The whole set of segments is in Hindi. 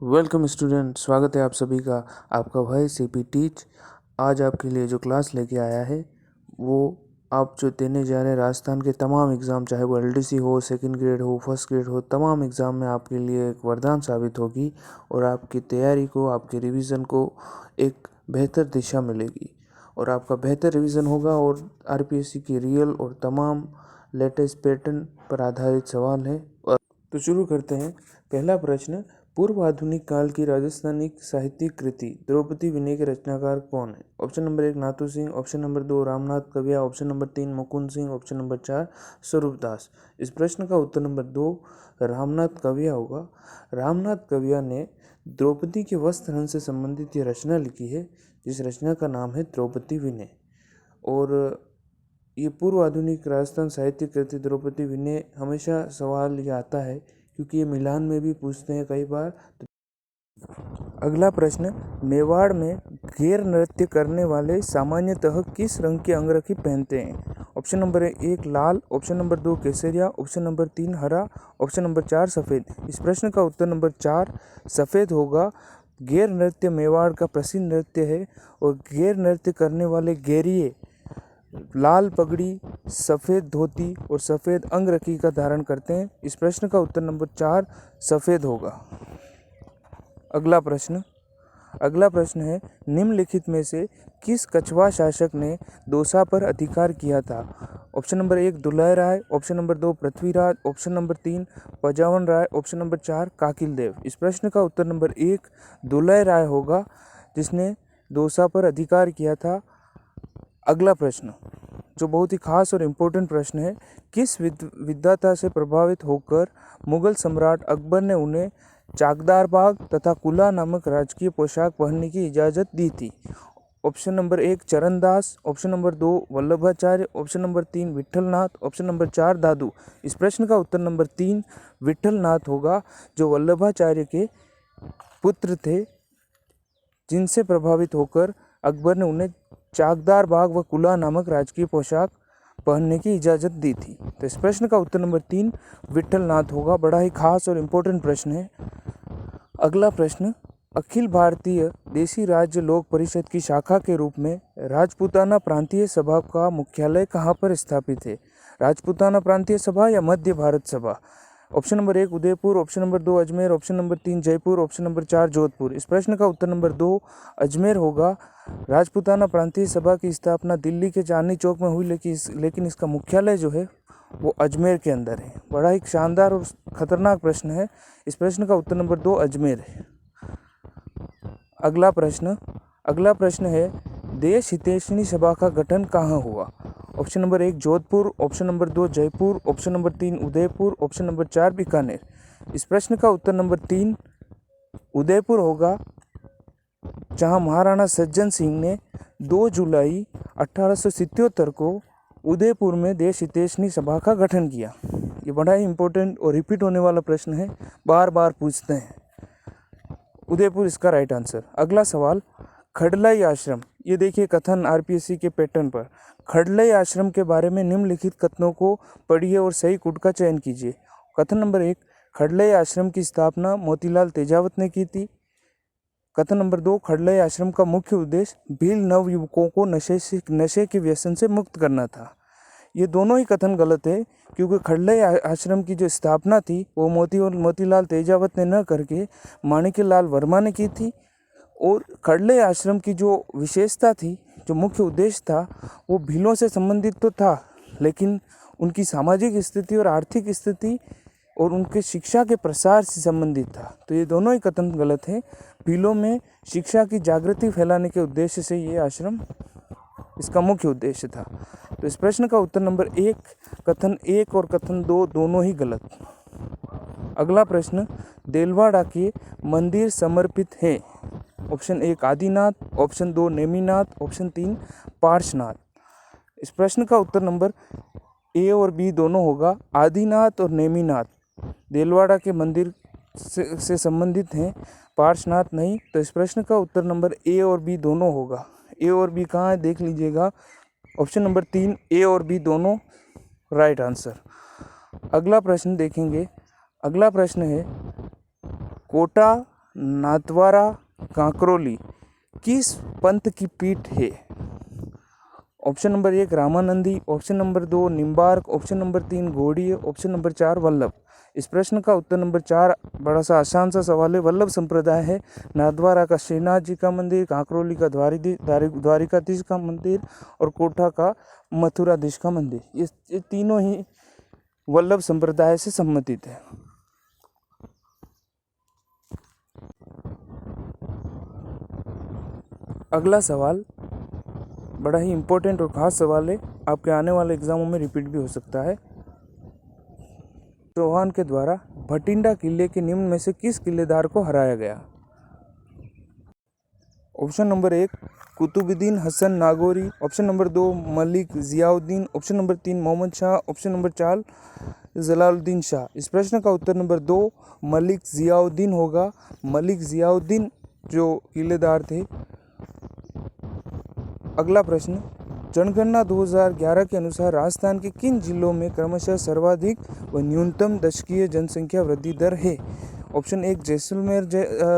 वेलकम स्टूडेंट, स्वागत है आप सभी का। आपका भाई सीपी टीच आज आपके लिए जो क्लास लेके आया है वो आप जो देने जा रहे हैं राजस्थान के तमाम एग्ज़ाम, चाहे वो एलडीसी हो, सेकंड ग्रेड हो, फर्स्ट ग्रेड हो, तमाम एग्ज़ाम में आपके लिए एक वरदान साबित होगी और आपकी तैयारी को, आपके रिवीजन को एक बेहतर दिशा मिलेगी और आपका बेहतर रिवीजन होगा। और आरपीएससी की रियल और तमाम लेटेस्ट पैटर्न पर आधारित सवाल है। तो शुरू करते हैं। पहला प्रश्न, पूर्व आधुनिक काल की राजस्थानी साहित्यिक कृति द्रौपदी विनय के रचनाकार कौन है? Option number 1 Nathu Singh, option number 2 Ramnath Kavia, option number 3 Mukund Singh, option number 4 Swaroopdas. इस प्रश्न का उत्तर नंबर 2 रामनाथ कविया होगा। रामनाथ कविया ने द्रौपदी के वस्त्र हरण से संबंधित ये रचना लिखी है, जिस रचना का नाम है द्रौपदी विनय। और ये पूर्व आधुनिक राजस्थान साहित्य कृति द्रौपदी विनय हमेशा सवाल ये आता है क्योंकि ये मिलान में भी पूछते हैं कई बार। अगला प्रश्न, मेवाड़ में घेर नृत्य करने वाले सामान्यतः किस रंग की अंगरखी पहनते हैं? ऑप्शन नंबर 1 लाल, ऑप्शन नंबर 2 केसरिया, ऑप्शन नंबर 3 हरा, ऑप्शन नंबर 4 सफ़ेद। इस प्रश्न का उत्तर नंबर 4 सफ़ेद होगा। घेर नृत्य मेवाड़ का प्रसिद्ध नृत्य है और घेर नृत्य करने वाले घेरिए लाल पगड़ी, सफ़ेद धोती और सफ़ेद अंगरखी का धारण करते हैं। इस प्रश्न का उत्तर नंबर 4 सफ़ेद होगा। अगला प्रश्न है, निम्नलिखित में से किस कछवा शासक ने दौसा पर अधिकार किया था? Option number 1 Dulah Rai, option number 2 Prithviraj, option number 3 Pajavan Rai, option number 4 Kakil Dev. इस प्रश्न का उत्तर नंबर 1 दुलह राय होगा, जिसने दौसा पर अधिकार किया था। अगला प्रश्न जो बहुत ही खास और इम्पोर्टेंट प्रश्न है, किस विद्वता से प्रभावित होकर मुगल सम्राट अकबर ने उन्हें चाकदार बाग तथा कुला नामक राजकीय पोशाक पहनने की इजाज़त दी थी? Option number 1 Charandas, option number 2 Vallabhacharya, option number 3 Vitthalnath, option number 4 दादू। इस प्रश्न का उत्तर नंबर 3 विट्ठलनाथ होगा, जो वल्लभाचार्य के पुत्र थे, जिनसे प्रभावित होकर अकबर ने उन्हें चाकदार बाग व कुला नामक राजकीय पोशाक पहनने की इजाज़त दी थी। तो इस प्रश्न का उत्तर नंबर 3 विट्ठलनाथ होगा। बड़ा ही खास और इम्पोर्टेंट प्रश्न है। अगला प्रश्न, अखिल भारतीय देसी राज्य लोक परिषद की शाखा के रूप में राजपूताना प्रांतीय सभा का मुख्यालय कहाँ पर स्थापित है? राजपूताना प्रांतीय सभा या मध्य भारत सभा? Option number 1 Udaipur, option number 2 Ajmer, option number 3 Jaipur, option number 4 Jodhpur. इस प्रश्न का उत्तर नंबर 2 अजमेर होगा। राजपूताना प्रांतीय सभा की स्थापना दिल्ली के चांदनी चौक में हुई, लेकिन इसका मुख्यालय जो है वो अजमेर के अंदर है। बड़ा ही शानदार और खतरनाक प्रश्न है। इस प्रश्न का उत्तर नंबर 2 अजमेर है। अगला प्रश्न है, देश हितैषणी सभा का गठन कहाँ हुआ? Option number 1 Jodhpur, option number 2 Jaipur, option number 3 Udaipur, option number 4 Bikaner. इस प्रश्न का उत्तर नंबर 3 उदयपुर होगा, जहां महाराणा सज्जन सिंह ने 2 जुलाई 1877 को उदयपुर में देश हितैषणी सभा का गठन किया। ये बड़ा ही इम्पोर्टेंट और रिपीट होने वाला प्रश्न है, बार बार पूछते हैं। उदयपुर इसका राइट आंसर। अगला सवाल, खडलाई आश्रम, ये देखिए कथन आरपीएससी के पैटर्न पर। खडलाई आश्रम के बारे में निम्नलिखित कथनों को पढ़िए और सही कुट का चयन कीजिए। कथन नंबर 1, खडलाई आश्रम की स्थापना मोतीलाल तेजावत ने की थी। कथन नंबर 2, खडलाई आश्रम का मुख्य उद्देश्य भील नवयुवकों को नशे के व्यसन से मुक्त करना था। ये दोनों ही कथन गलत है, क्योंकि खडलाई आश्रम की जो स्थापना थी वो मोतीलाल तेजावत ने न करके माणिक्यलाल वर्मा ने की थी। और खडलाई आश्रम की जो विशेषता थी, जो मुख्य उद्देश्य था, वो भीलों से संबंधित तो था, लेकिन उनकी सामाजिक स्थिति और आर्थिक स्थिति और उनके शिक्षा के प्रसार से संबंधित था। तो ये दोनों ही कथन गलत हैं। भीलों में शिक्षा की जागृति फैलाने के उद्देश्य से ये आश्रम, इसका मुख्य उद्देश्य था। तो इस प्रश्न का उत्तर नंबर 1, कथन 1 और कथन 2 दोनों ही गलत। अगला प्रश्न, देलवाड़ा के मंदिर समर्पित है? Option 1 Adinath, option 2 Neminath, option 3 Parshvanath. इस प्रश्न का उत्तर नंबर ए और बी दोनों होगा। आदिनाथ और नेमिनाथ देलवाड़ा के मंदिर से संबंधित हैं, पार्श्वनाथ नहीं। तो इस प्रश्न का उत्तर नंबर ए और बी दोनों होगा। ए और बी कहाँ है देख लीजिएगा। ऑप्शन नंबर 3 ए और बी दोनों राइट आंसर। अगला प्रश्न देखेंगे। अगला प्रश्न है, कोटा नाथद्वारा कांकरोली किस पंथ की पीठ है? Option number 1 Ramanandi, option number 2 Nimbarka, option number 3 Gaudiya, option number 4 Vallabh. इस प्रश्न का उत्तर नंबर 4 बड़ा सा आसान सा सवाल है। वल्लभ संप्रदाय है। नाथद्वारा का श्रीनाथ जी का मंदिर, कांकरोली का द्वारिकाधीश का मंदिर और कोटा का मथुराधीश का मंदिर, ये तीनों ही वल्लभ संप्रदाय से संबंधित है। अगला सवाल बड़ा ही इम्पोर्टेंट और ख़ास सवाल है, आपके आने वाले एग्जामों में रिपीट भी हो सकता है। चौहान के द्वारा भटिंडा किले के निम्न में से किस किलेदार को हराया गया? Option number 1 Qutbuddin Hasan Nagauri, option number 2 Malik Ziauddin, option number 3 Mohammad Shah, option number 4 Jalaluddin Shah. इस प्रश्न का उत्तर नंबर 2 मलिक जियाउद्दीन होगा। मलिक जियाउद्दीन जो किलेदार थे। अगला प्रश्न, जनगणना 2011 के अनुसार राजस्थान के किन जिलों में क्रमशः सर्वाधिक व न्यूनतम दशकीय जनसंख्या वृद्धि दर है? Option 1 Jaisalmer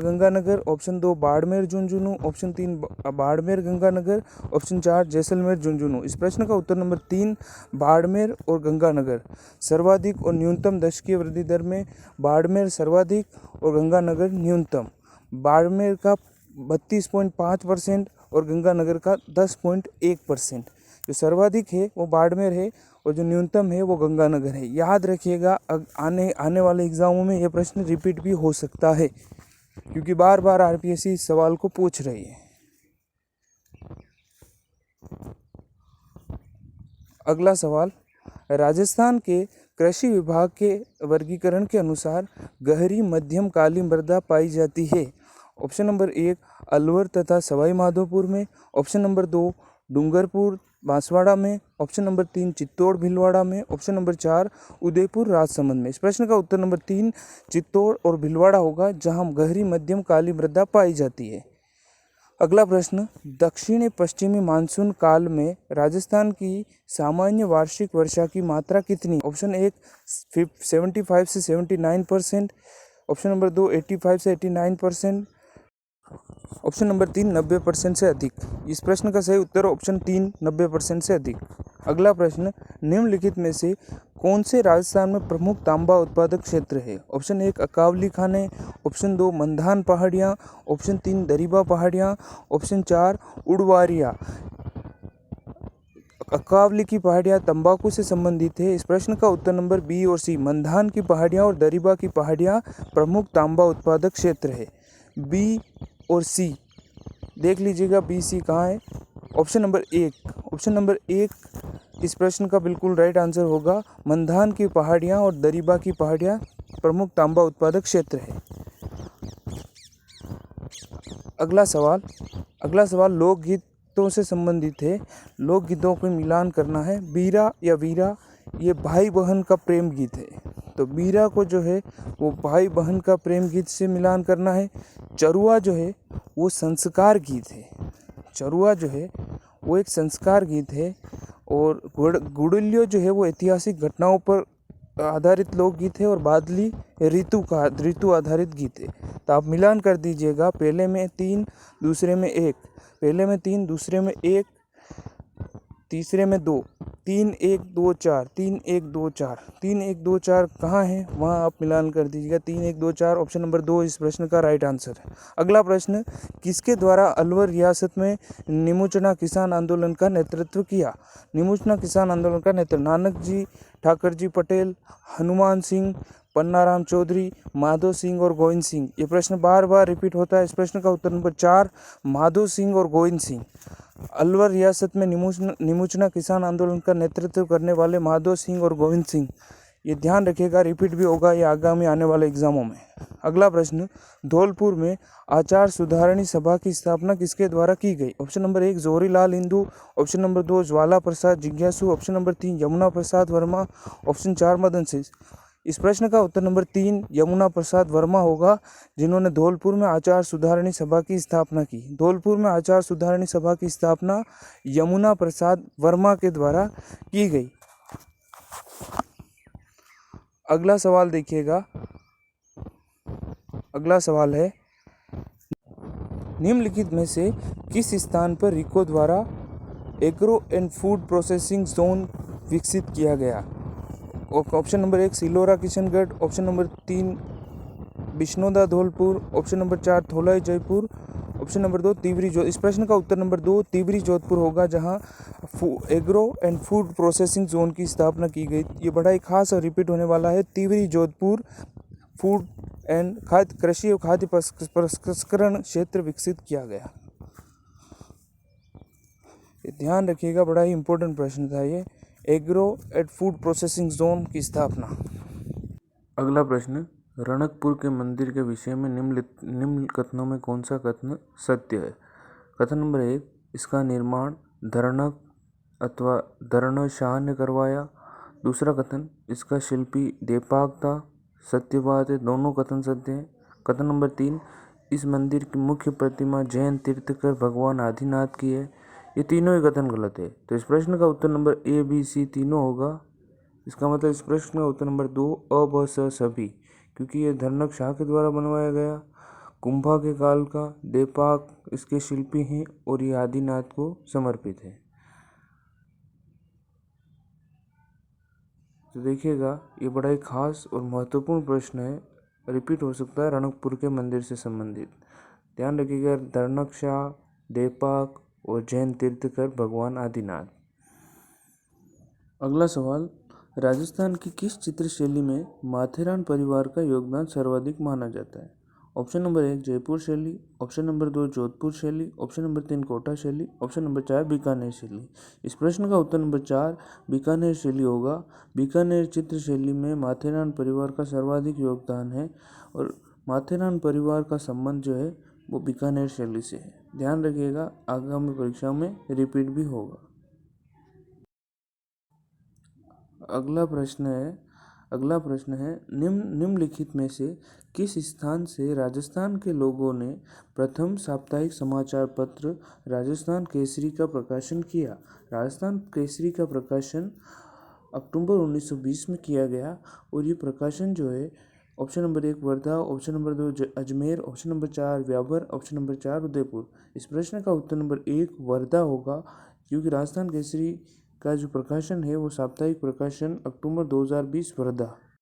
Ganganagar, option 2 Barmer Jhunjhunu, option 3 Barmer Ganganagar, option 4 Jaisalmer Jhunjhunu. इस प्रश्न का उत्तर नंबर 3 बाड़मेर और गंगानगर। सर्वाधिक और न्यूनतम दशकीय वृद्धि दर में बाड़मेर सर्वाधिक और गंगानगर न्यूनतम। बाड़मेर का 32.5% और गंगानगर का 10.1%। जो सर्वाधिक है वो बाड़मेर है और जो न्यूनतम है वो गंगानगर है। याद रखिएगा, आने वाले एग्जामों में ये प्रश्न रिपीट भी हो सकता है, क्योंकि बार बार आरपीएससी इस सवाल को पूछ रही है। अगला सवाल, राजस्थान के कृषि विभाग के वर्गीकरण के अनुसार गहरी मध्यम काली मृदा पाई जाती है। ऑप्शन नंबर 1 अलवर तथा सवाई माधोपुर में, ऑप्शन नंबर 2 डूंगरपुर बांसवाड़ा में, ऑप्शन नंबर 3 चित्तौड़ भीलवाड़ा में, ऑप्शन नंबर 4 उदयपुर राजसमंद में। इस प्रश्न का उत्तर नंबर 3 चित्तौड़ और भीलवाड़ा होगा, जहां गहरी मध्यम काली मृदा पाई जाती है। अगला प्रश्न, दक्षिणी पश्चिमी मानसून काल में राजस्थान की सामान्य वार्षिक वर्षा की मात्रा कितनी? ऑप्शन 1 75 से 79%, ऑप्शन नंबर 2 85 से 89%, ऑप्शन नंबर 3 90% से अधिक। इस प्रश्न का सही उत्तर ऑप्शन 3 90% से अधिक। अगला प्रश्न, निम्नलिखित में से कौन से राजस्थान में प्रमुख तांबा उत्पादक क्षेत्र है? ऑप्शन 1 अकावली खाने, ऑप्शन 2 मंधान पहाड़ियाँ, ऑप्शन 3 दरीबा पहाड़ियाँ, ऑप्शन 4 उडवारिया। अकावली की पहाड़ियाँ तंबाकू से संबंधित है। इस प्रश्न का उत्तर नंबर बी और सी मंधान की पहाड़ियाँ और दरीबा की पहाड़ियाँ प्रमुख तांबा उत्पादक क्षेत्र है। बी और सी देख लीजिएगा, बी सी कहाँ है। ऑप्शन नंबर 1 इस प्रश्न का बिल्कुल राइट आंसर होगा। मंधान की पहाड़ियाँ और दरीबा की पहाड़ियाँ प्रमुख तांबा उत्पादक क्षेत्र है। अगला सवाल लोकगीतों से संबंधित है। लोकगीतों को मिलान करना है। बीरा या वीरा ये भाई बहन का प्रेम गीत है, तो बीरा को जो है वो भाई बहन का प्रेम गीत से मिलान करना है। चरुआ जो है वो संस्कार गीत है। चरुआ जो है वो एक संस्कार गीत है। और गुड़िल्यो जो है वो ऐतिहासिक घटनाओं पर आधारित लोकगीत है। और बादली ऋतु आधारित गीत है। तो आप मिलान कर दीजिएगा, पहले में 3 दूसरे में 1, पहले में 3 दूसरे में 1 तीसरे में 2, 3 1 2 4, 3 1 2 4, 3 1 2 4 कहाँ है वहाँ आप मिलान कर दीजिएगा। 3 1 2 4 ऑप्शन नंबर 2 इस प्रश्न का राइट आंसर है। अगला प्रश्न, किसके द्वारा अलवर रियासत में निमुचना किसान आंदोलन का नेतृत्व किया? निमुचना किसान आंदोलन का नेतृत्व नानक जी, ठाकर जी पटेल, हनुमान सिंह, पन्नाराम चौधरी, माधो सिंह और गोविंद सिंह। ये प्रश्न बार बार रिपीट होता है। इस प्रश्न का उत्तर नंबर 4 माधो सिंह और गोविंद सिंह। अलवर रियासत में निमुचना किसान आंदोलन का नेतृत्व करने वाले माधो सिंह और गोविंद सिंह। ये ध्यान रखिएगा, रिपीट भी होगा ये आगामी आने वाले एग्जामों में। अगला प्रश्न, धौलपुर में आचार सुधारणी सभा की स्थापना किसके द्वारा की गई? Option number 1 Jorilal Indu, option number 2 Jwala Prasad जिज्ञासु, option number 3 Yamuna Prasad Verma, option 4 Madan Singh. इस प्रश्न का उत्तर नंबर 3 यमुना प्रसाद वर्मा होगा, जिन्होंने धौलपुर में आचार सुधारणी सभा की स्थापना की। धौलपुर में आचार सुधारणी सभा की स्थापना यमुना प्रसाद वर्मा के द्वारा की गई। अगला सवाल देखिएगा। अगला सवाल है, निम्नलिखित में से किस स्थान पर रिको द्वारा agro and food processing zone विकसित किया गया? Option number 1 Silora Kishangarh, option number 3 Bishnoda Dholpur, option number 4 Dhaulai Jaipur, option number 2 Tiwari Jodhpur. इस प्रश्न का उत्तर नंबर 2 तिवरी जोधपुर होगा, जहां agro and food processing zone की स्थापना की गई। ये बड़ा ही खास और रिपीट होने वाला है। तिवरी जोधपुर फूड एंड खाद्य कृषि और खाद्य प्रसंस्करण क्षेत्र विकसित किया गया। ध्यान रखिएगा, बड़ा ही इंपॉर्टेंट प्रश्न था ये, agro and food processing zone की स्थापना। अगला प्रश्न, रणकपुर के मंदिर के विषय में निम्न कथनों में कौन सा कथन सत्य है? कथन नंबर 1, इसका निर्माण धरणक अथवा धरण शाह ने करवाया। दूसरा कथन, इसका शिल्पी देपाक था। सत्य बात है, दोनों कथन सत्य हैं। कथन नंबर 3, इस मंदिर की मुख्य प्रतिमा जैन तीर्थकर भगवान आदिनाथ की है। ये तीनों ही कथन गलत है। तो इस प्रश्न का उत्तर नंबर ए, बी, सी तीनों होगा। इसका मतलब इस प्रश्न का उत्तर नंबर 2 अ, ब, स सभी, क्योंकि ये धरणक शाह के द्वारा बनवाया गया, कुंभा के काल का, देपाक इसके शिल्पी हैं और ये आदिनाथ को समर्पित है। तो देखिएगा, ये बड़ा ही खास और महत्वपूर्ण प्रश्न है, रिपीट हो सकता है रणकपुर के मंदिर से संबंधित। ध्यान रखिएगा, धरणक शाह, देपाक और जैन तीर्थकर भगवान आदिनाथ। अगला सवाल, राजस्थान की किस चित्रशैली में माथेरान परिवार का योगदान सर्वाधिक माना जाता है? ऑप्शन नंबर 1 जयपुर शैली, ऑप्शन नंबर 2 जोधपुर शैली, ऑप्शन नंबर 3 कोटा शैली, ऑप्शन नंबर 4 बीकानेर शैली। इस प्रश्न का उत्तर नंबर 4 बीकानेर शैली होगा। बीकानेर चित्र शैली में माथेरान परिवार का सर्वाधिक योगदान है और माथेरान परिवार का संबंध जो है वो बीकानेर शैली से है। ध्यान रखिएगा, आगामी परीक्षा में रिपीट भी होगा। अगला प्रश्न है निम्नलिखित में से किस स्थान से राजस्थान के लोगों ने प्रथम साप्ताहिक समाचार पत्र राजस्थान केसरी का प्रकाशन किया? राजस्थान केसरी का प्रकाशन अक्टूबर 1920 में किया गया और ये प्रकाशन जो है option number 1 Wardha, option number 2 Ajmer, option number 4 Beawar, option number 4 Udaipur. इस प्रश्न का उत्तर नंबर 1 वर्धा होगा, क्योंकि राजस्थान केसरी का जो प्रकाशन है वो साप्ताहिक प्रकाशन अक्टूबर 2020 वर्धा